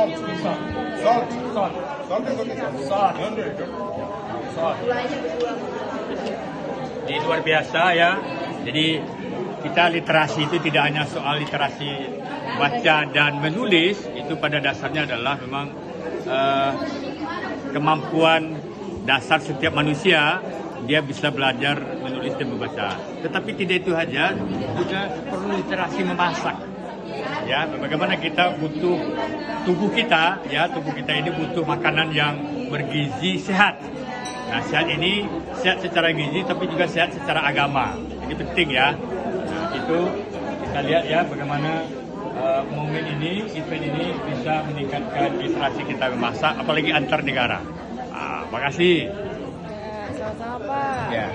Salt. Salt. Salt. Salt is okay. Salt. No, no, no. Salt. Jadi luar biasa ya. Jadi kita literasi itu tidak hanya soal literasi baca dan menulis, itu pada dasarnya adalah memang kemampuan dasar setiap manusia, dia bisa belajar menulis dan membaca. Tetapi tidak itu saja, juga perlu literasi memasak. Ya, bagaimana kita butuh tubuh kita ini butuh makanan yang bergizi sehat. Nah, sehat ini sehat secara gizi tapi juga sehat secara agama. Ini penting ya. Nah, itu kita lihat ya bagaimana momen ini, event ini bisa meningkatkan literasi kita memasak, apalagi antar negara. Makasih. Sama-sama Pak. Ya.